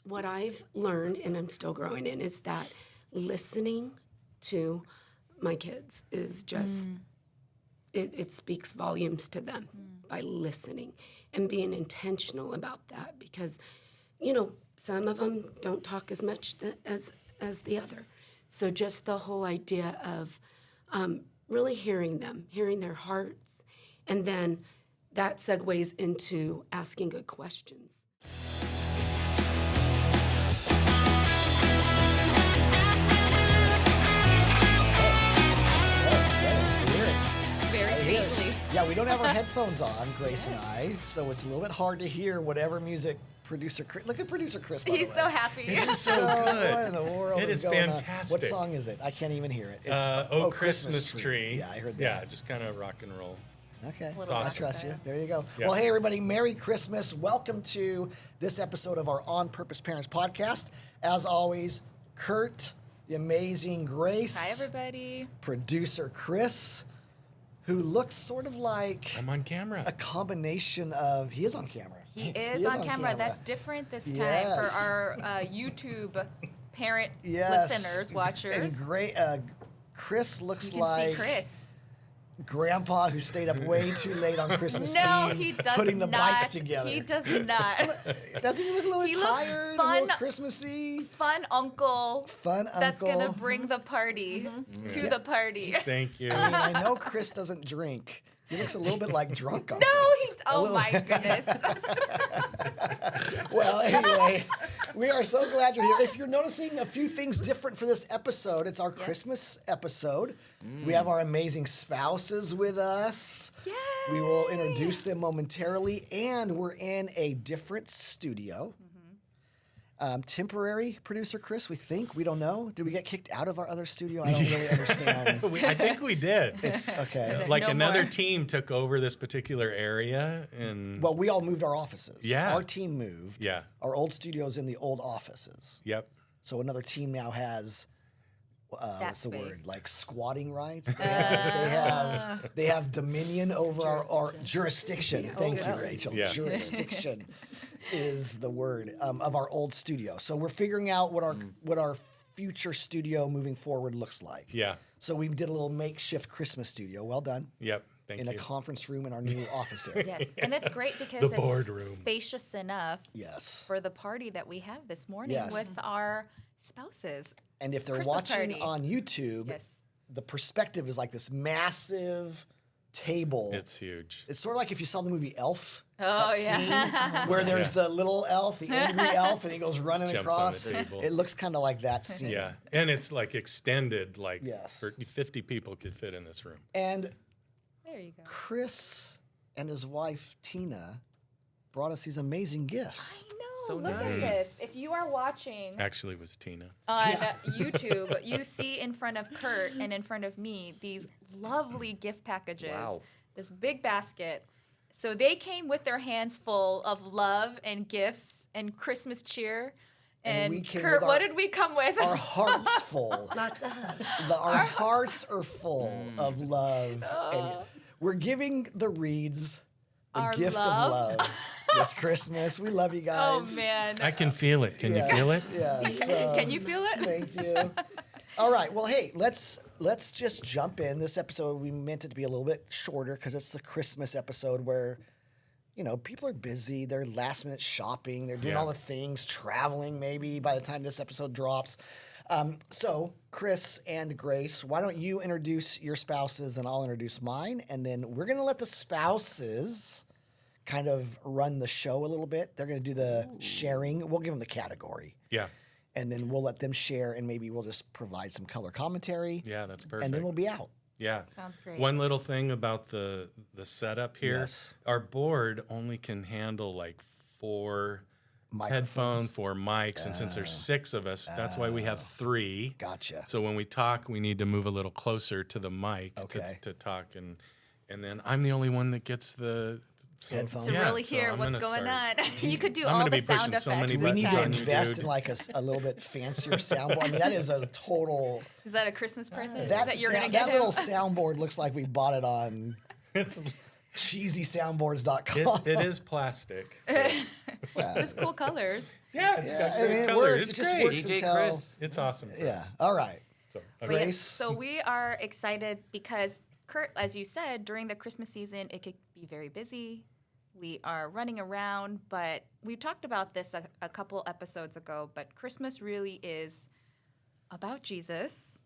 what I've learned, and I'm still growing in, is that listening to my kids is just, it speaks volumes to them by listening and being intentional about that because, some of them don't talk as much as the other. So just the whole idea of really hearing them, hearing their hearts, and then that segues into asking good questions. Very faintly. Yeah, we don't have our headphones on, Grace and I, so it's a little bit hard to hear whatever music producer Chris. Look at producer Chris. By He's the way. so happy. It's so good. What in the world It is going fantastic. on? What song is it? I can't even hear it. It's Oh, Christmas Tree. Yeah, I heard that. Yeah, just kind of rock and roll. Okay, Little I awesome. trust you. There you go. Yeah. Well, hey, everybody, Merry Christmas. Welcome to this episode of our On Purpose Parents podcast. As always, Kurt, the amazing Grace. Hi, everybody. Producer Chris, who looks sort of like I'm on camera. a combination of, he is on camera. He is on camera. That's different this time Yes. for our YouTube parent Yes. listeners, watchers. And great, Chris looks You can like see Chris. Grandpa who stayed up way too late on Christmas No, Eve he does putting the not. bikes together. He does not. Doesn't he look a little He bit looks tired, a fun. little Christmassy? Fun uncle. Fun That's uncle. gonna bring the party to the party. Thank you. I mean, I know Chris doesn't drink. He looks a little bit like drunk on No, me. he's. Oh my goodness. Well, anyway, we are so glad you're here. If you're noticing a few things different for this episode, it's our Christmas episode. We have our amazing spouses with us. Yay! We will introduce them momentarily, and we're in a different studio. Temporary producer Chris, we think. We don't know. Did we get kicked out of our other studio? I don't really understand. I think we did. It's okay. Like No another more. team took over this particular area, and Well, we all moved our offices. Yeah. Our team moved. Yeah. Our old studio's in the old offices. yep. So another team now has what's the space. word? Like squatting rights. They have dominion over our jurisdiction. Thank you, Rachel. Yeah. Jurisdiction is the word of our old studio. So we're figuring out what our future studio moving forward looks like. Yeah. So we did a little makeshift Christmas studio. Well done. Yep. Thank In you. a conference room in our new office area. Yes, and it's great because The it's boardroom. spacious enough Yes. for the party that we have this morning Yes. with our spouses. And if they're Christmas watching party. on YouTube, Yes. the perspective is like this massive table. It's huge. It's sort of like if you saw the movie Elf. Oh, that yeah. scene where there's the little elf, the angry elf, and he goes running Jumps on across. the table. It looks kind of like that scene. Yeah, and it's like extended. Like Yes. 50 people could fit in this room. And There you go. Chris and his wife Tina brought us these amazing gifts. I know. So look at nice. this. If you are watching Actually, it was Tina. on YouTube, you see in front of Kurt and in front of me these lovely gift packages. Wow. This big basket. So they came with their hands full of love and gifts and Christmas cheer. And And, we came Kurt, with what our- did we come with? Our hearts full. Lots of hugs. Our hearts are full of love. And we're giving the Reeds the Our gift love. of love this Christmas. We love you Oh guys. man. I can feel it. Can Yes, you feel it? Yes. Can you feel it? Thank you. All right. Well, hey, let's just jump in. This episode, we meant it to be a little bit shorter because it's a Christmas episode where, people are busy. They're last minute shopping. They're doing Yeah. all the things, traveling maybe by the time this episode drops. So, Chris and Grace, why don't you introduce your spouses and I'll introduce mine. And then we're going to let the spouses kind of run the show a little bit. They're going to do the sharing. We'll give them the category. Yeah. And then we'll let them share, and maybe we'll just provide some color commentary. Yeah, that's perfect. And then we'll be out. Yeah. Sounds great. One little thing about the setup here. Yes. Our board only can handle like 4 headphones, 4 mics, and since there's 6 of us, that's why we have 3. Gotcha. So when we talk, we need to move a little closer to the mic Okay. to talk, and then I'm the only one that gets the Headphones. To Yeah, really hear I'm what's gonna going start. on. You could do I'm all gonna the be pushing sound effects. so many Do we need buttons to on you, invest dude. in like a little bit fancier soundboard? I mean, that is a total. Is that a Christmas present That that you're going to get that him? little soundboard looks like we bought it on It's cheesysoundboards.com. It is plastic. It's cool colors. Yeah, it's got I great mean, it color. works. It's It just great. works DJ until. Chris. It's awesome. Chris. Yeah. All right. So, But yes, Grace. so we are excited because, Kurt, as you said, during the Christmas season, it could be very busy. We are running around, but we talked about this a couple episodes ago, but Christmas really is about Jesus,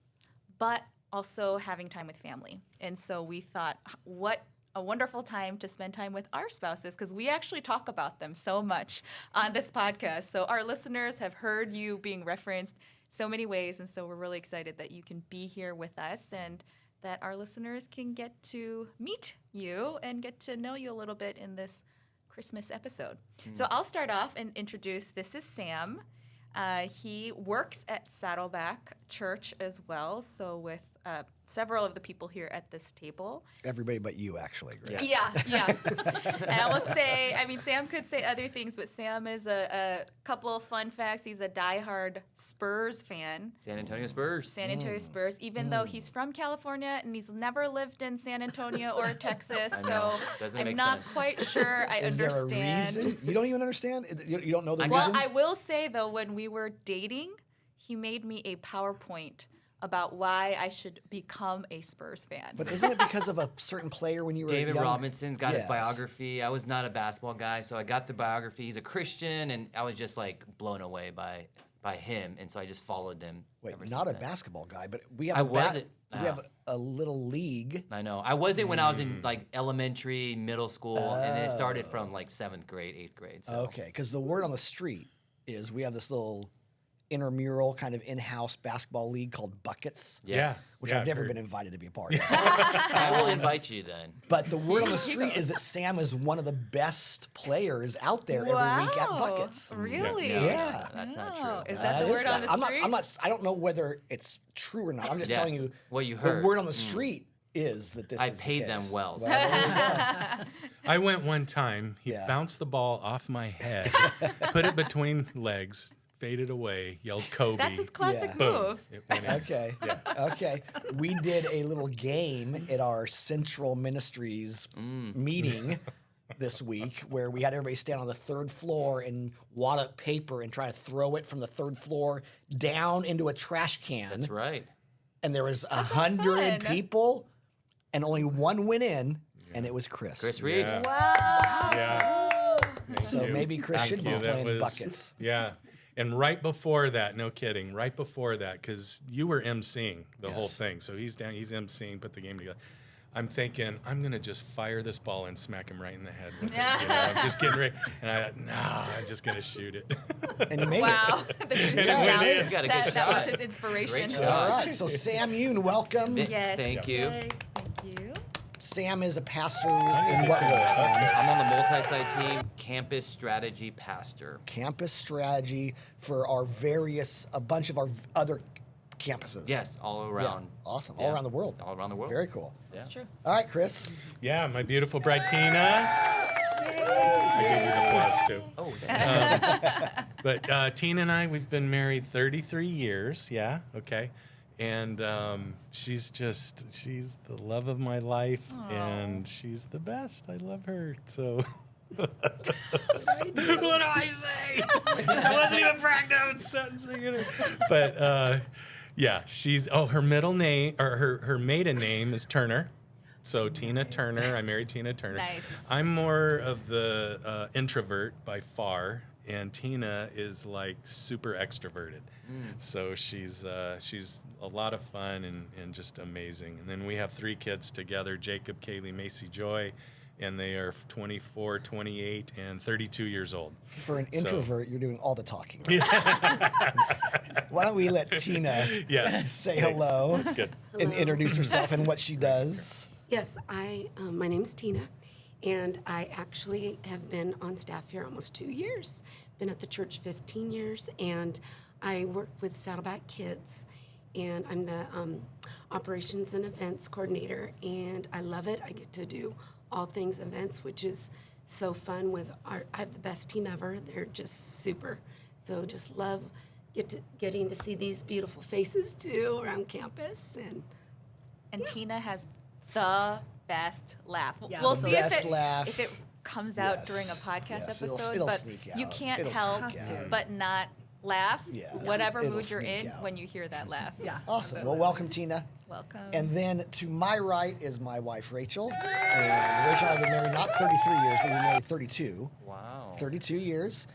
but also having time with family. And so we thought, what a wonderful time to spend time with our spouses, because we actually talk about them so much on this podcast. So our listeners have heard you being referenced so many ways, and so we're really excited that you can be here with us and that our listeners can get to meet you and get to know you a little bit in this Christmas episode. So I'll start off and introduce, this is Sam. He works at Saddleback Church as well, so with several of the people here at this table. Everybody but you, actually, Grace. Yeah. And I will say, I mean, Sam could say other things, but Sam is a couple of fun facts. He's a diehard Spurs fan. San Antonio Spurs. San Antonio Spurs, even though he's from California and he's never lived in San Antonio or Texas. I know. So Doesn't I'm make not sense. quite sure I Is understand. there a reason? You don't even understand? You don't know the Well, reason? I will say, though, when we were dating, he made me a PowerPoint about why I should become a Spurs fan. But isn't it because of a certain player when you were David young? Robinson's got his Yes. biography. I was not a basketball guy, so I got the biography. He's a Christian, and I was just like blown away by him, and so I just followed them. Wait, ever not a since then. basketball guy, but we have I a wasn't. we have a little league. I know. I wasn't when I was in like elementary, middle school, and it started from like 7th grade, 8th grade. So. Okay, because the word on the street is we have this little intramural kind of in-house basketball league called Buckets, Yes. which Yeah, I've never heard. been invited to be a part of. I will invite you then. But the word on the street is that Sam is one of the best players out there every week at Buckets. Really? No, Yeah. that's not Oh, true. is that the is word on the I'm street? not. I don't know whether it's true or not. I'm just telling Yes, you what you the heard. word on the street is that this. I is the paid them case. well. there you go. I went one time. He Yeah. bounced the ball off my head, put it between legs, faded away, yelled Kobe. That's his classic Yeah. Boom. move. It went in. Okay. Okay. We did a little game at our Central Ministries meeting this week where we had everybody stand on the 3rd floor and wad up paper and try to throw it from the 3rd floor down into a trash can. That's right. And there was sounds 100 fun. people, and only one went in, and it was Chris. Chris Reed. Yeah. Wow. Yeah. Thank So you. maybe Chris Thank should be you. That playing was- buckets. Yeah. And right before that, no kidding, right before that, because you were emceeing the whole Yes. thing. So he's emceeing, put the game together. I'm thinking, I'm going to just fire this ball and smack him right in the head with it. You know, I'm just getting ready. And I thought, no, I'm just going to shoot it. And you made Wow. The truth it comes went out. in. You got a good That was shot. his inspiration. Great it. All shot. right. So Sam Yoon, welcome. Yes. Thank you. Thank you. Sam is a pastor in what role, Sam? I'm on the multi-site team, campus strategy pastor. Campus strategy for a bunch of our other campuses. Yes, all Yeah. around. Awesome. Yeah. All around the world. All around the world. Very cool. Yeah. That's true. All right, Chris. Yeah, my beautiful bride, Tina. I gave you the applause, too. Oh, thank But Tina and I, we've been married 33 years. Yeah, okay. And she's the love of my life, and she's the best. I love her. So, what do I say? I wasn't even practicing it. But yeah, her middle name or her maiden name is Turner. So Tina Turner. I married Tina Turner. Nice. I'm more of the introvert by far, and Tina is like super extroverted. So she's a lot of fun and just amazing. And then we have 3 kids together: Jacob, Kaylee, Macy, Joy, and they are 24, 28, and 32 years old. For an So- introvert, you're doing all the talking. Why don't we let Tina Yes. say hello That's good. and introduce herself and what she does? Yes, my name's Tina, and I actually have been on staff here almost 2 years. Been at the church 15 years, and I work with Saddleback Kids, and I'm the operations and events coordinator, and I love it. I get to do all things events, which is so fun. I have the best team ever. They're just super. So just love getting to see these beautiful faces too around campus, and And Tina has the best laugh. Yeah, We'll the see best laugh. if it comes out Yes. during a podcast Yes, episode, it'll but sneak you out. can't It'll help sneak out. but not laugh, Yes, whatever it'll mood you're sneak in out. when you hear that laugh. Yeah. Awesome. Well, welcome, Tina. Welcome. And then to my right is my wife, Rachel. And Rachel and I have been married not 33 years, we've been married 32. Wow. 32 years.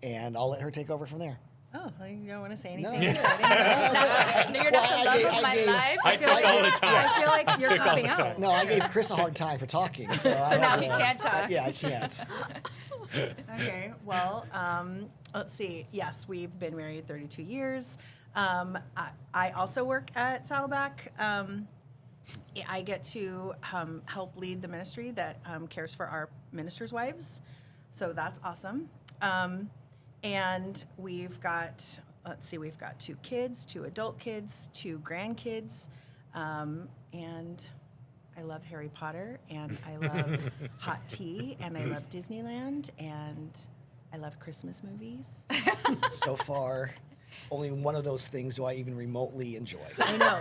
And I'll let her take over from there. Oh, you don't want to say No. anything? No, you're not the love of my life. I took all the time. I feel like you're Took all the copping out. time. No, I gave Chris a hard time for talking. So, now he can't talk. Yeah, I can't. Okay, well, let's see. Yes, we've been married 32 years. I also work at Saddleback. I get to help lead the ministry that cares for our ministers' wives. So that's awesome. And we've got, we've got 2 kids, 2 adult kids, 2 grandkids. And I love Harry Potter, and I love hot tea, and I love Disneyland, and I love Christmas movies. So far, only one of those things do I even remotely enjoy. I know.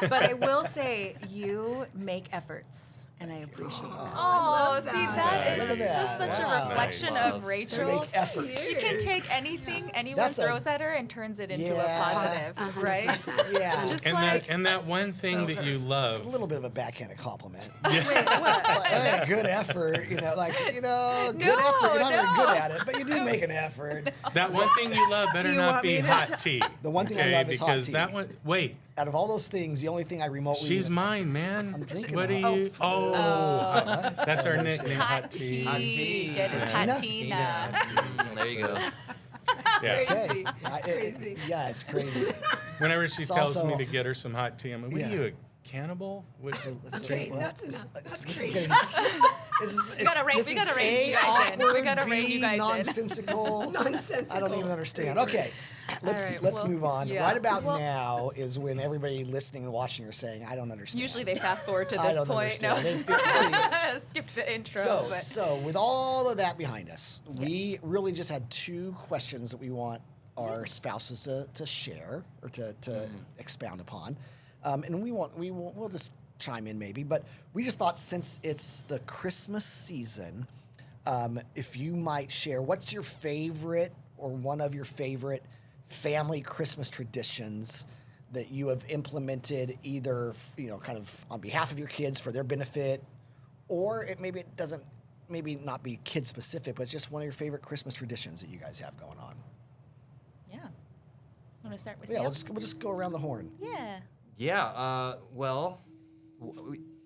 But I will say, you make efforts, and I appreciate that. Oh, see, Look that at is just that. such Wow. a reflection Nice. of She Rachel. makes efforts. She can take anything anyone That's a- throws at her and turns it into a Yeah. positive, right? 100%. Yeah. Just And like that one thing that you It's love. a little bit of a backhanded compliment. Wait, what? Like, hey, good effort, good No, effort. You're not very no. good at it, but you do make an effort. That one thing you love better you not want be me to hot tea. The one thing I okay? love is hot Because tea. that one. Wait, Out of all those things, the only thing I remotely she's mine, man. I'm drinking What do hot- you? Oh, that's our nickname, hot tea. Hot tea. Get it, Tina? hot Tina. There you go. Yeah. Crazy. Crazy. Yeah, it's crazy. Whenever she tells also- me to get her some hot tea, I'm like, what Yeah. are you, a cannibal? What's Okay, that's enough. That's This is crazy. getting. We gotta rein you guys in. We gotta rein you guys in. Nonsensical. Nonsensical. I don't even understand. Okay, let's right, well, move on. yeah. Right about Well- now is when everybody listening and watching are saying, "I don't understand." Usually they fast forward to I this don't point. No, understand. skip the intro. So, but so with all of that behind us, we really just had 2 questions that we want our spouses to share or to expound upon, and we'll just chime in maybe. But we just thought since it's the Christmas season, if you might share what's your favorite or one of your favorite family Christmas traditions that you have implemented either kind of on behalf of your kids for their benefit, or it doesn't maybe not be kid specific, but it's just one of your favorite Christmas traditions that you guys have going on. yeah, want to start with Yeah, Sam? we'll just go around the horn. Yeah. Yeah. Well,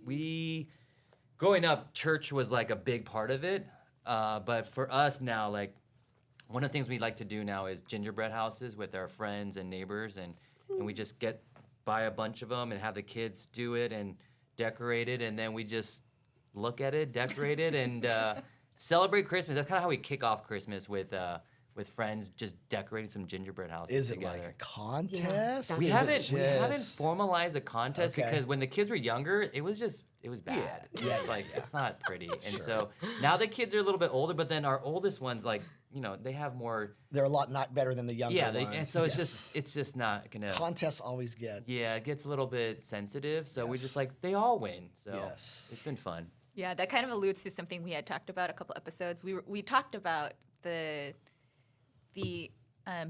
we growing up, church was like a big part of it. But for us now, like one of the things we like to do now is gingerbread houses with our friends and neighbors, and we just buy a bunch of them and have the kids do it and decorate it, and then we just look at it, decorate it, and celebrate Christmas. That's kind of how we kick off Christmas with friends, just decorating some gingerbread houses Is it together. like a contest? that's We Is haven't it we haven't just- formalized a contest Okay. because when the kids were younger, it was bad. Yeah, It's like it's not pretty. And so now the kids are a little bit older, but then our oldest ones, like, they have more. They're a lot not better than the younger Yeah, ones. and so Yes. it's just not gonna. Contests always get. Yeah, it gets a little bit sensitive. So we Yes. just like they all win. So Yes. it's been fun. Yeah, that kind of alludes to something we had talked about a couple episodes. We talked about the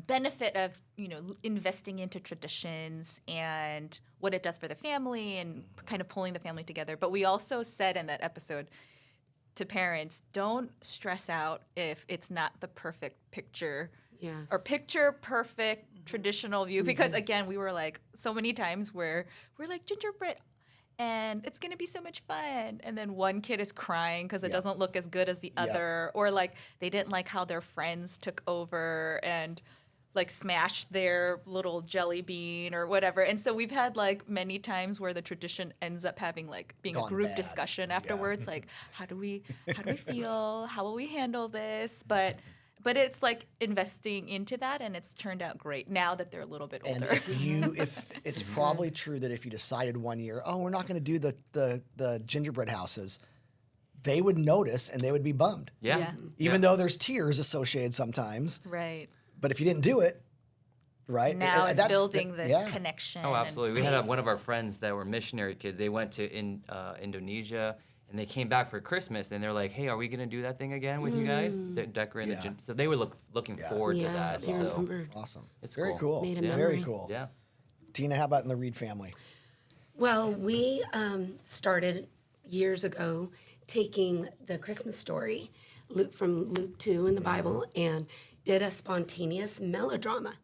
benefit of investing into traditions and what it does for the family and kind of pulling the family together. But we also said in that episode to parents, don't stress out if it's not the perfect picture Yes. or picture perfect traditional view, because again, we were like so many times where we're like gingerbread and it's going to be so much fun, and then one kid is crying because it doesn't look as good as the other, or like they didn't like how their friends took over and like smashed their little jelly bean or whatever. And so we've had like many times where the tradition ends up having like being Gone a group bad. discussion Yeah. afterwards, like how do we feel, how will we handle this, but it's like investing into that, and it's turned out great now that they're a little bit And older. if it's probably true that if you decided one year, oh, we're not going to do the gingerbread houses, they would notice and they would be bummed. Yeah. Yeah. Even though there's tears associated sometimes. Right. But if you didn't do it, right? Now it's that's building this yeah. connection. Oh, and absolutely. We had space. one of our friends that were missionary kids. They went to Indonesia And they came back for Christmas, and they're like, "Hey, are we gonna do that thing again with you guys? Decorating the gym." So they were looking forward to Yeah, that. I So remember. Awesome. It's very cool. cool. Made a Yeah. Very memory. cool. yeah. Tina, how about in the Reed family? Well, we started years ago taking the Christmas story from Luke 2 in the Bible and did a spontaneous melodrama.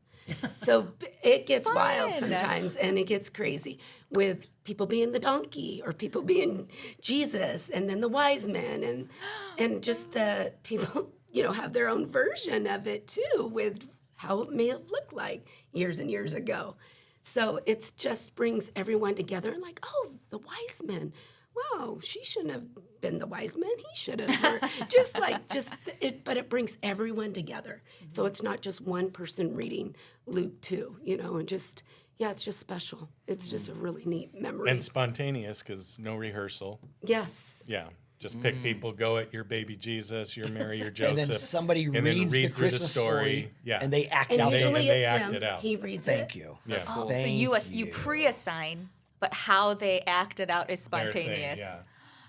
So it gets wild sometimes and it gets crazy with people being the donkey or people being Jesus and then the wise men and just the people, have their own version of it too with how it may have looked like years and years ago. So it just brings everyone together and like, oh, the wise men. Wow, she shouldn't have been the wise man. He should have. But it brings everyone together. So it's not just one person reading Luke 2, and just, it's just special. It's just a really neat memory. And spontaneous because no rehearsal. Yes. Yeah. Just pick people, go at your baby Jesus, your Mary, your Joseph. And then somebody and then reads the read through Christmas story, Yeah. and they act And out usually their. they it's act him. it out. He reads Thank it. you. Yeah. Oh, so Thank you pre-assign, but how they act it out is Their thing, spontaneous. yeah.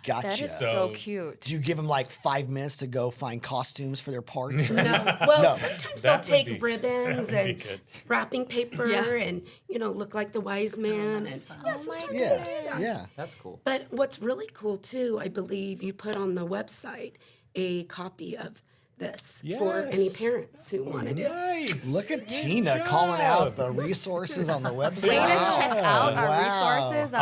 Gotcha. That is So- so cute. Do you give them like 5 minutes to go find costumes for their parts? No. Well, sometimes they'll That would take be- ribbons that would be and good. wrapping paper Yeah. and, look like the wise man. And Oh my sometimes goodness. they'll do that. Yeah. That's cool. But what's really cool too, I believe you put on the website a copy of this for any Yes. parents who wanted it. Nice. Look at Good Tina job. calling out the resources on the website. Way to check out our Wow. resources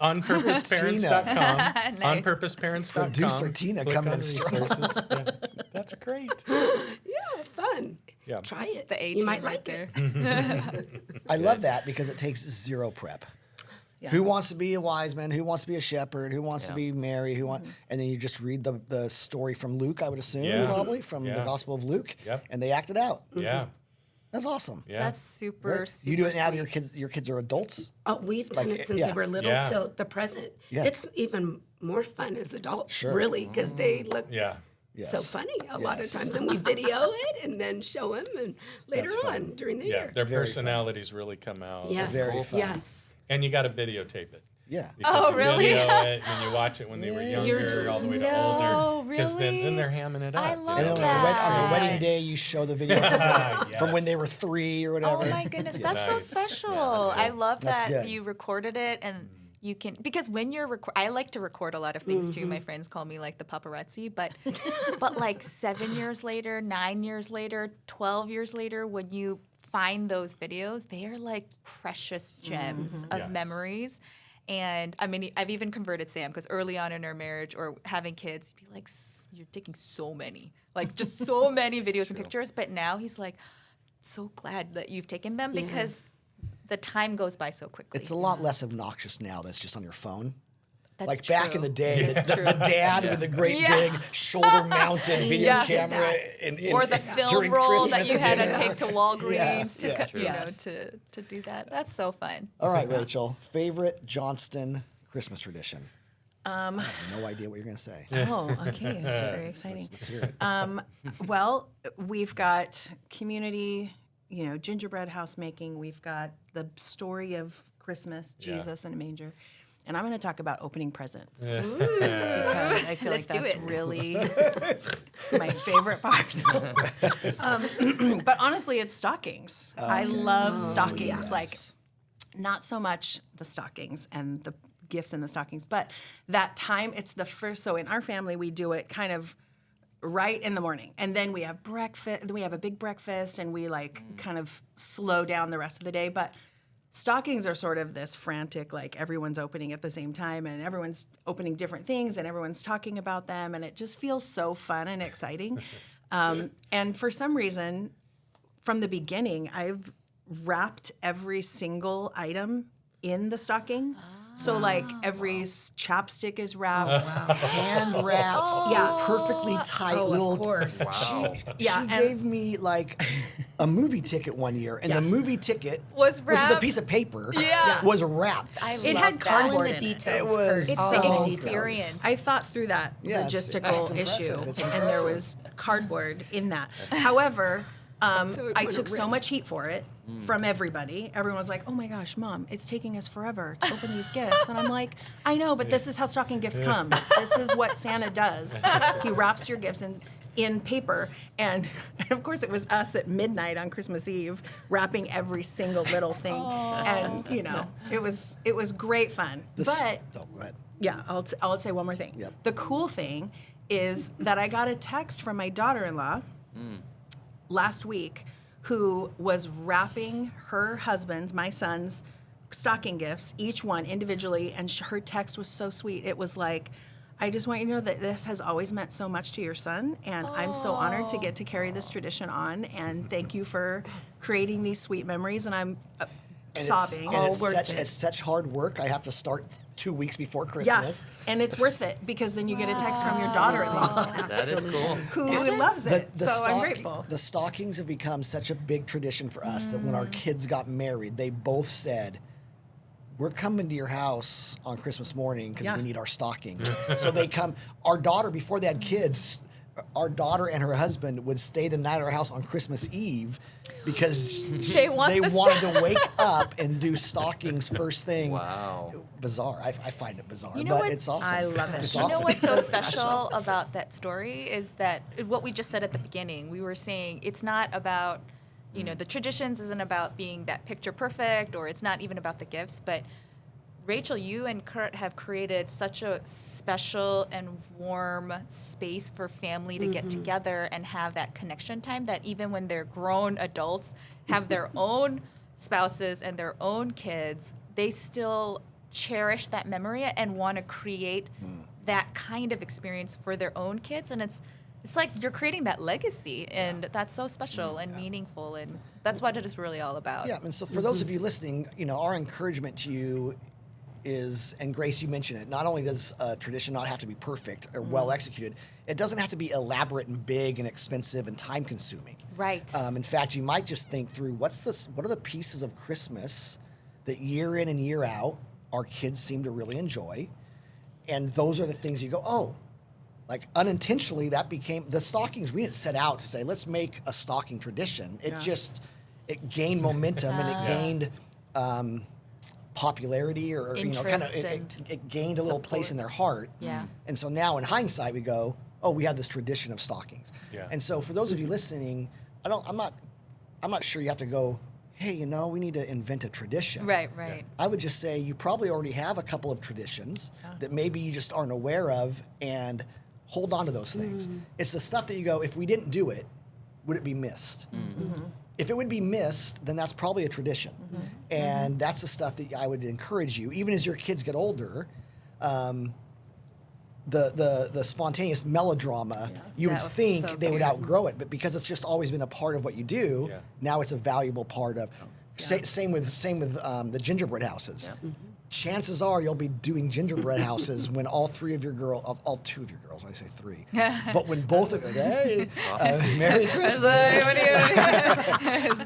On purposeparents.com. Nice. On purposeparents.com. Producer Tina Click coming on in strong. resources. Yeah. That's great. Yeah, fun. Yeah. Try it. The A You might right like there. it. I love that because it takes zero prep. Yeah. Who wants to be a wise man? Who wants to be a shepherd? Who wants to Yeah. be Mary? And then you just read the story from Luke, I would assume, Yeah. probably from the Yeah. Gospel of Luke, Yep. and they act it out. Yeah. That's awesome. Yeah. That's super, super You do it now. sweet. Your kids are adults. Oh, we've done Like, it since yeah. they were little Yeah. till the present. Yeah. It's even more fun as adults, Sure. really, because they look Yeah. so Yes. funny a lot of Yes. times. And we video it and then show them and later That's on fun. during the Yeah. year. Their Very personalities really come out. Yes. Very fun. Yes. And you got to videotape it. Yeah. Oh, You really? Video it and you watch it when they were younger, all the way to No, older. Because then really? they're hamming it up. I you love And then know? on their that. wedding day, you show the video from when they were 3 or whatever. Oh my goodness, that's so Nice. special. Yeah, I love That's that good. you recorded it and you can, because when you're I like to record a lot of things too. My friends call me like the paparazzi, but like 7 years later, 9 years later, 12 years later, when you find those videos, they are like precious gems of Yes. memories. And I mean, I've even converted Sam because early on in our marriage or having kids, he'd be like, you're taking so many, like just so many videos and pictures. But now he's like, so glad that you've taken them because the time goes by so quickly. It's a lot less obnoxious now than it's just on your phone. That's Like back in true. the day, That's the true. dad with the great Yeah. big shoulder-mounted video Yeah. camera, Or the film during roll that Christmas you had to dinner. take to Walgreens Yeah. to, Yeah. to do that. That's so fun. All right, Rachel, favorite Johnston Christmas tradition. I have no idea what you're going to say. Oh, okay. That's very exciting. Let's hear it. Well, we've got community, gingerbread house making. We've got the story of Christmas, Yeah. Jesus in a manger. And I'm going to talk about opening presents. Because I feel Let's like do that's it. really my favorite part. But honestly, it's stockings. I love stockings. Like, not so much the stockings and the gifts in the stockings, but that time, it's the first. So in our family, we do it kind of right in the morning. And then we have breakfast, then we have a big breakfast, and we kind of slow down the rest of the day. But stockings are sort of this frantic, like everyone's opening at the same time and everyone's opening different things and everyone's talking about them. And it just feels so fun and exciting. And for some reason, from the beginning, I've wrapped every single item in the stocking. So like every chapstick is wrapped. Hand wrapped, perfectly tight little. Of course. She and- gave me like a movie ticket one year, and the movie ticket Was which is a wrapped? piece of paper, Yeah. was wrapped. It had All cardboard in in the it. details. It was Kurt. It's Oh, the okay. experience. I thought through that Yes, logistical it's impressive. issue, It's and there impressive. was cardboard in that. However, So it I wouldn't took so rip. much heat for it from everybody. Everyone was like, "Oh my gosh, Mom, it's taking us forever to open these gifts." And I'm like, "I know, but this is how stocking gifts come. This is what Santa does. He wraps your gifts in paper." And of course, it was us at midnight on Christmas Eve wrapping every single little thing. And it was great fun. But go ahead. yeah, I'll say one more thing. Yep. The cool thing is that I got a text from my daughter-in-law last week who was wrapping her husband's, my son's, stocking gifts, each one individually, and her text was so sweet. It was like, "I just want you to know that this has always meant so much to your son, and I'm so honored to get to carry this tradition on, and thank you for creating these sweet memories," and I'm sobbing. It's such hard work. I have to start 2 weeks before Yeah, Christmas. and it's worth it because then you get a text from your daughter-in-law That is cool. who loves it. So I'm grateful. The stockings have become such a big tradition for us that when our kids got married, they both said, "We're coming to your house on Christmas morning because Yeah. we need our stockings." So they come. Our daughter, before they had kids, our daughter and her husband would stay the night at our house on Christmas Eve because They wanted to wake up and do stockings first thing. Wow. Bizarre. I find it bizarre, You know but what? it's awesome. I love it. It's You know awesome. what's so special about that story is that what we just said at the beginning. We were saying it's not about, the traditions isn't about being that picture perfect, or it's not even about the gifts. But Rachel, you and Kurt have created such a special and warm space for family to get together and have that connection time that even when they're grown adults, have their own spouses and their own kids, they still cherish that memory and want to create that kind of experience for their own kids. And it's like you're creating that legacy, and that's so special and meaningful, and that's what it is really all about. Yeah, and so for those of you listening, our encouragement to you is, and Grace, you mentioned it, not only does a tradition not have to be perfect or well executed, it doesn't have to be elaborate and big and expensive and time consuming. Right. In fact, you might just think through what are the pieces of Christmas that year in and year out our kids seem to really enjoy, and those are the things you go, oh, like unintentionally that became the stockings. We didn't set out to say let's make a stocking tradition. It it gained momentum and it gained popularity, or kind of it gained a little place in their heart. Yeah. And so now in hindsight we go, oh, we have this tradition of stockings. Yeah. And so for those of you listening, I'm not sure you have to go, hey, we need to invent a tradition. Right. I would just say you probably already have a couple of traditions that maybe you just aren't aware of, and hold on to those things. It's the stuff that you go, if we didn't do it, would it be missed? If it would be missed, then that's probably a tradition. And that's the stuff that I would encourage you, even as your kids get older, the spontaneous melodrama, you would That was think so they would cute. outgrow it, but because it's just always been a part of what you do, now it's a valuable part of. Same with the gingerbread houses. Chances are you'll be doing gingerbread houses when all two of your girls, I say three, but when both of hey, Merry Christmas.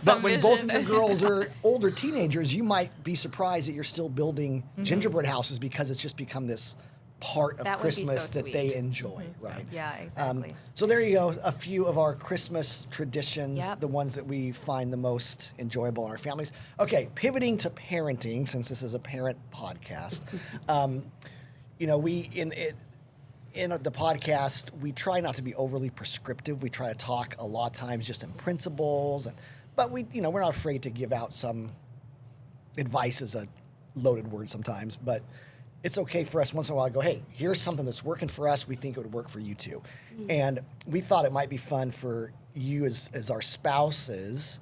But when both of your girls are older teenagers, you might be surprised that you're still building gingerbread houses because it's just become this part of That would be so Christmas that sweet. they enjoy, right? Yeah, exactly. So there you go, a few of our Christmas traditions, Yep. the ones that we find the most enjoyable in our families. Okay, pivoting to parenting, since this is a parent podcast. We in the podcast, we try not to be overly prescriptive. We try to talk a lot of times just in principles, but we're not afraid to give out some advice, is a loaded word sometimes, but it's okay for us once in a while to go, hey, here's something that's working for us. We think it would work for you too. And we thought it might be fun for you as our spouses.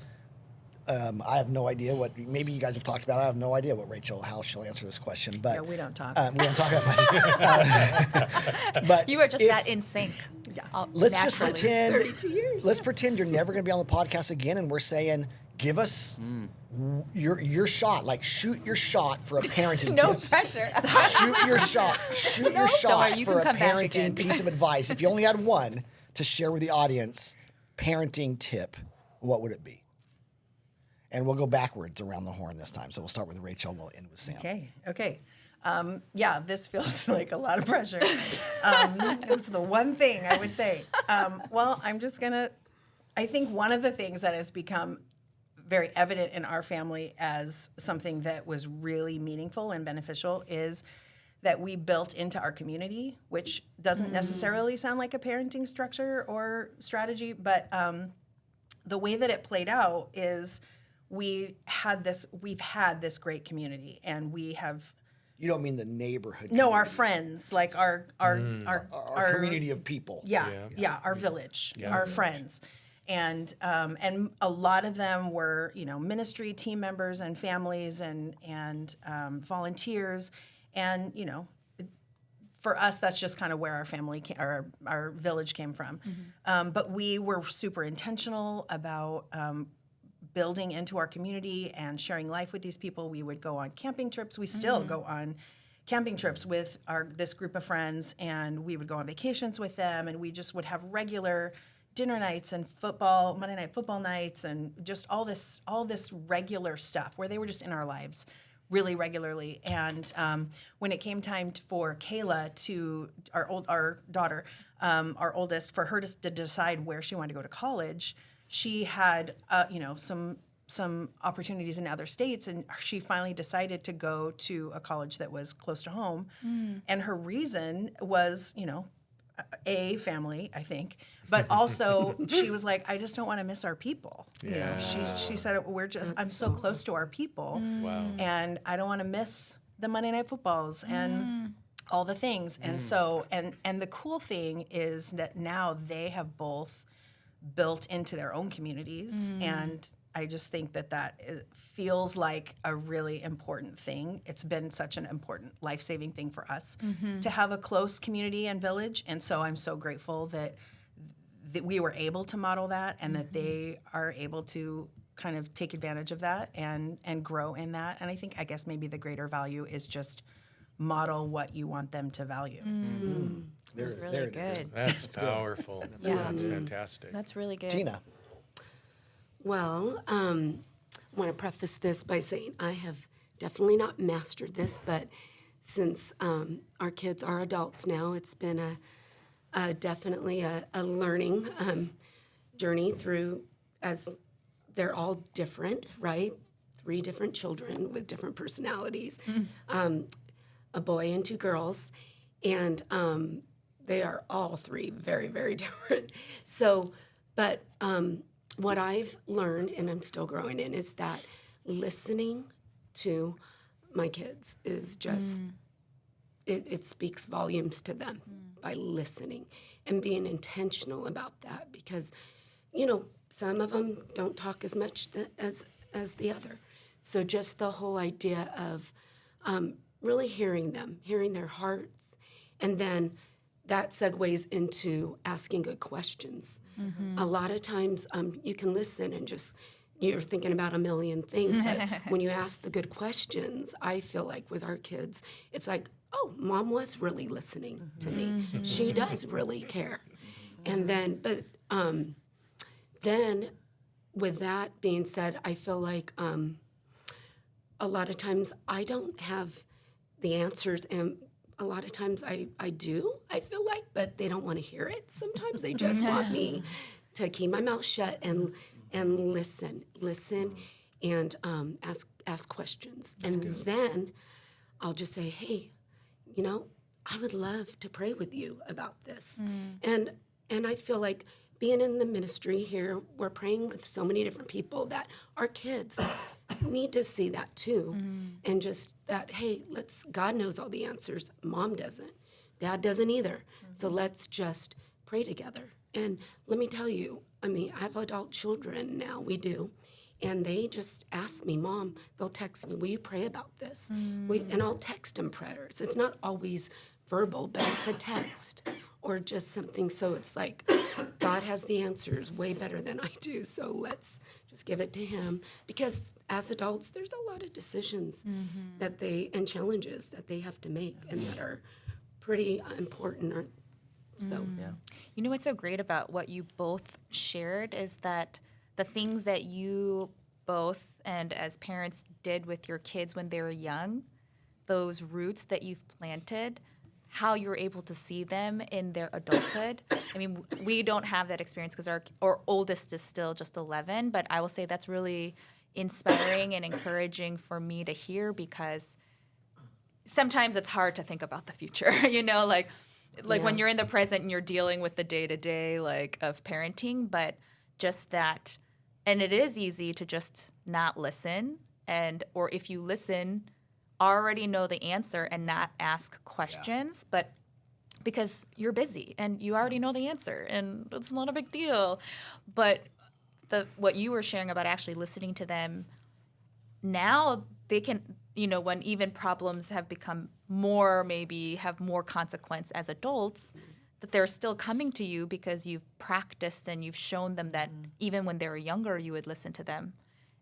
I have no idea maybe you guys have talked about it. I have no idea how she'll answer this question. But Yeah, we don't talk. We don't talk that much. But You are just that in sync. Yeah. let's just naturally. pretend. 32 years. Let's pretend you're never going to be on the podcast again, and we're saying, give us your shot. Like, shoot your shot for a parenting No tip. pressure. Shoot your shot. Shoot your shot worry, you for can a come back parenting again. piece of advice. If you only had one to share with the audience, parenting tip, what would it be? And we'll go backwards around the horn this time. So we'll start with Rachel and we'll end with Sam. Okay. This feels like a lot of pressure. It's the one thing I would say. Well, I think one of the things that has become very evident in our family as something that was really meaningful and beneficial is that we built into our community, which doesn't necessarily sound like a parenting structure or strategy, but the way that it played out is we've had this great community, and we have You don't mean the neighborhood. no, our community. friends, like our Our community of people. yeah, our village, our friends, and a lot of them were ministry team members and families and volunteers, and for us that's just kind of where our family our village came from, but we were super intentional about building into our community and sharing life with these people. We would go on camping trips. We still go on camping trips with this group of friends, and we would go on vacations with them, and we just would have regular dinner nights and Monday night football nights, and just all this regular stuff where they were just in our lives really regularly. And when it came time for Kayla, our daughter, our oldest, for her to decide where she wanted to go to college, she had some opportunities in other states, and she finally decided to go to a college that was close to home. And her reason was, family, I think, but also she was like, I just don't want to miss our people. She said, I'm so close to our people, Wow. and I don't want to miss the Monday night footballs and all the things. And so, and the cool thing is that now they have both built into their own communities, and I just think that feels like a really important thing. It's been such an important life-saving thing for us to have a close community and village, and so I'm so grateful that we were able to model that, and that they are able to kind of take advantage of that and grow in that. And I guess maybe the greater value is just model what you want them to value. That's really good. That's powerful. That's fantastic. That's really good. Tina. Well, I want to preface this by saying I have definitely not mastered this, but since our kids are adults now, it's been definitely a learning journey through, as they're all different, right? 3 different children with different personalities, a boy and 2 girls, and they are all 3 very, very different. So, but what I've learned, and I'm still growing in, is that listening to my kids is just, it speaks volumes to them by listening and being intentional about that, because, some of them don't talk as much as the other. So just the whole idea of really hearing them, hearing their hearts, and then that segues into asking good questions. A lot of times you can listen and you're thinking about a million things, but when you ask the good questions, I feel like with our kids, it's like, oh, mom was really listening to me. She does really care. And then, but then with that being said, I feel like a lot of times I don't have the answers, and a lot of times I do, I feel like, but they don't want to hear it. Sometimes they just want me to keep my mouth shut and listen and ask questions. Then I'll just say, hey, I would love to pray with you about this. And I feel like being in the ministry here, we're praying with so many different people that our kids need to see that too. And just that, hey, God knows all the answers. Mom doesn't. Dad doesn't either. So let's just pray together. And let me tell you, I have adult children now, we do. And they just ask me, Mom, they'll text me, will you pray about this? And I'll text them prayers. It's not always verbal, but it's a text or just something. So it's like, God has the answers way better than I do. So let's just give it to him. Because as adults, there's a lot of decisions and challenges that they have to make and that are pretty important. So, You know what's so great about what you both shared is that the things that you both and as parents did with your kids when they were young, those roots that you've planted how you're able to see them in their adulthood. I mean, we don't have that experience because our oldest is still just 11, but I will say that's really inspiring and encouraging for me to hear, because sometimes it's hard to think about the future, like when you're in the present and you're dealing with the day-to-day like of parenting, but just that, and it is easy to just not listen, or if you listen, already know the answer and not ask questions, but because you're busy and you already know the answer and it's not a big deal. But what you were sharing about actually listening to them, now they can, when even problems have become have more consequence as adults, that they're still coming to you because you've practiced and you've shown them that even when they were younger, you would listen to them.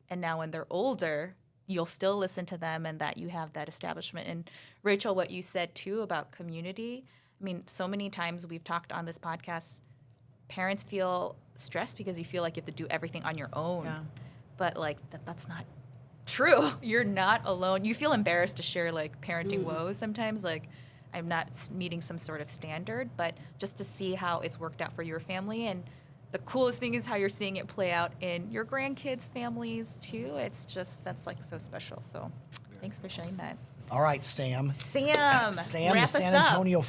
And now when they're older, you'll still listen to them, and that you have that establishment. And Rachel, what you said too about community, I mean, so many times we've talked on this podcast, parents feel stressed because you feel like you have to do everything on your own. Yeah. But like that's not true. You're not alone. You feel embarrassed to share like parenting woes sometimes, like I'm not meeting some sort of standard, but just to see how it's worked out for your family. And the coolest thing is how you're seeing it play out in your grandkids' families too. It's just, that's like so special. So thanks for sharing that. All right, Sam. Sam, Sam, wrap the San us up. Antonio.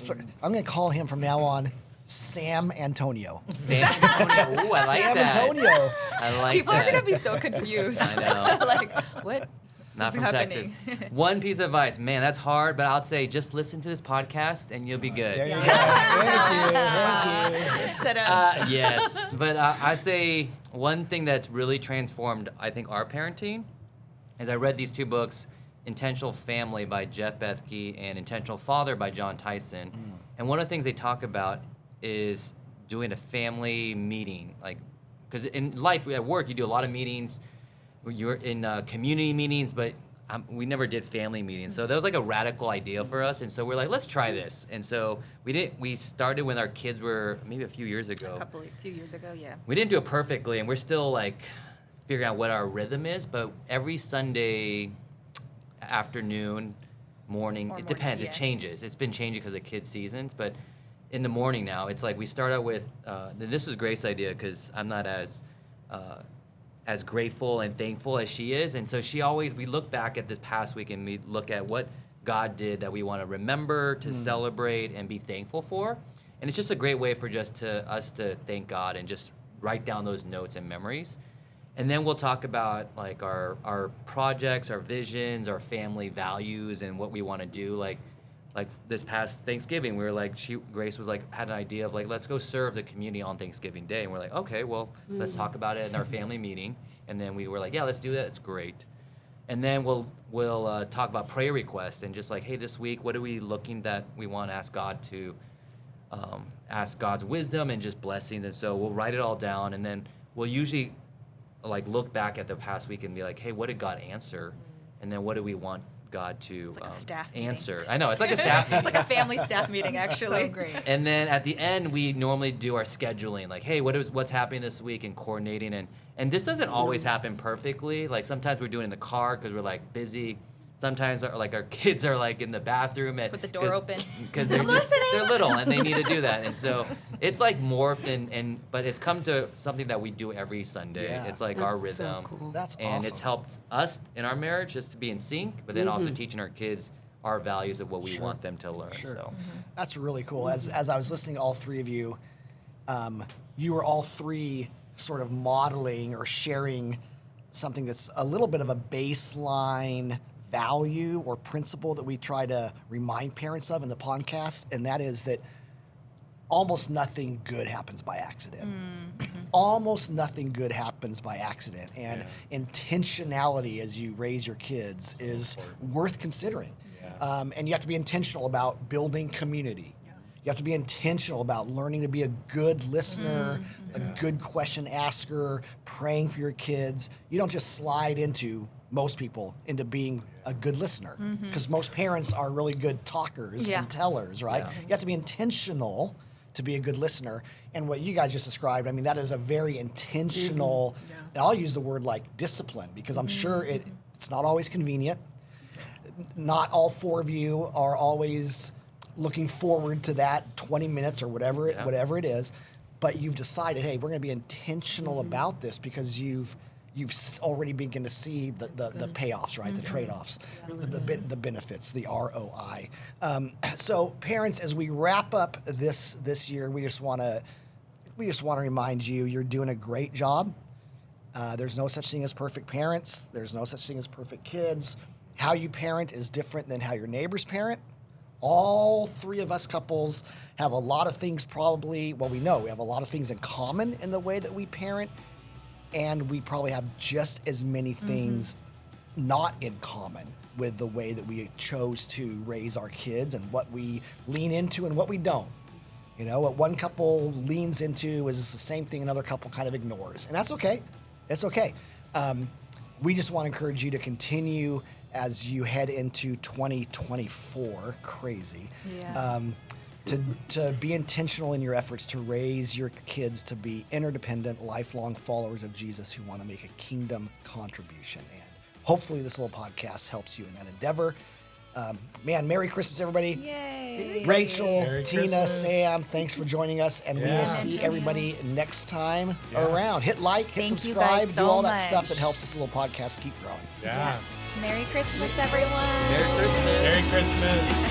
I'm going to call him from now on Sam Antonio. San Antonio. Ooh, I like Sam that. Antonio. I like People that. are going to be so confused. I know. Like, what? Not is from happening? Texas. One piece of advice, man, that's hard, but I'd say just listen to this podcast and you'll be good. There you go. Thank you. Ta-da. Yes, but I say one thing that's really transformed, I think, our parenting is I read these two books, Intentional Family by Jeff Bethke and Intentional Father by John Tyson. And one of the things they talk about is doing a family meeting, like, because in life, at work, you do a lot of meetings. You're in community meetings, but we never did family meetings. So that was like a radical idea for us. And so we're like, let's try this. And so we started when our kids were maybe a few years ago. A few years ago, yeah. We didn't do it perfectly, and we're still like figuring out what our rhythm is. But every Sunday afternoon, morning, it depends. Yeah. It changes. It's been changing because of kids' seasons. But in the morning now, it's like we start out with, this is Grace's idea because I'm not as grateful and thankful as she is. And so we look back at this past week and we look at what God did that we want to remember, to celebrate, and be thankful for. And it's just a great way for us to thank God and just write down those notes and memories. And then we'll talk about like our projects, our visions, our family values, and what we want to do. Like this past Thanksgiving, we were like, Grace was like, had an idea of like, let's go serve the community on Thanksgiving Day. And we're like, okay, well, let's talk about it in our family meeting. And then we were like, yeah, let's do that. It's great. And then we'll talk about prayer requests and just like, hey, this week, what are we looking that we want to ask God to, ask God's wisdom and just blessings. And so we'll write it all down. And then we'll usually like look back at the past week and be like, hey, what did God answer? And then what do we want God to It's like a staff meeting. answer? I know, it's like a staff meeting. It's like a family staff meeting, actually. So great. And then at the end, we normally do our scheduling, like, hey, what's happening this week, and coordinating. And this doesn't always happen perfectly. Like sometimes we're doing it in the car because we're like busy. Sometimes our kids are like in the bathroom With the door open. because they're little and they need to do that. And so it's like morphed but it's come to something that we do every Sunday. Yeah. It's like our That's so rhythm. cool. That's And awesome. it's helped us in our marriage just to be in sync, but then also teaching our kids our values of what we want them to learn. Sure. So That's really cool. As I was listening to all three of you, you were all three sort of modeling or sharing something that's a little bit of a baseline value or principle that we try to remind parents of in the podcast, and that is that almost nothing good happens by accident. Almost nothing good happens by accident, and intentionality as you raise your kids is worth considering. And you have to be intentional about building community. You have to be intentional about learning to be a good listener, a good question asker, praying for your kids. You don't just slide into being a good listener, because most parents are really good talkers and tellers, right? Yeah. You have to be intentional to be a good listener. And what you guys just described, I mean, that is a very intentional, and I'll use the word like discipline, because I'm sure it's not always convenient. Not all four of you are always looking forward to that 20 minutes or whatever Yeah. whatever it is, but you've decided, hey, we're going to be intentional about this because you've already begun to see the payoffs, right? The trade-offs, the benefits, the ROI. So parents, as we wrap up this year, we just want to remind you, you're doing a great job. There's no such thing as perfect parents. There's no such thing as perfect kids. How you parent is different than how your neighbors parent. All three of us couples have a lot of things we know we have a lot of things in common in the way that we parent, and we probably have just as many things not in common with the way that we chose to raise our kids and what we lean into and what we don't. You know, what one couple leans into is the same thing another couple kind of ignores, and that's okay. It's okay. We just want to encourage you to continue as you head into 2024. Crazy. Yeah. To be intentional in your efforts to raise your kids to be interdependent, lifelong followers of Jesus who want to make a kingdom contribution. And hopefully this little podcast helps you in that endeavor. Merry Christmas, everybody. Yay. Rachel, Merry Tina, Christmas. Sam, thanks for joining us. And we Yeah. will see everybody next time Yeah. around. Hit like, hit Thank you subscribe, guys do so all that stuff much. that helps this little podcast keep growing. Yeah. Merry Christmas, everyone. Merry Christmas. Merry Christmas.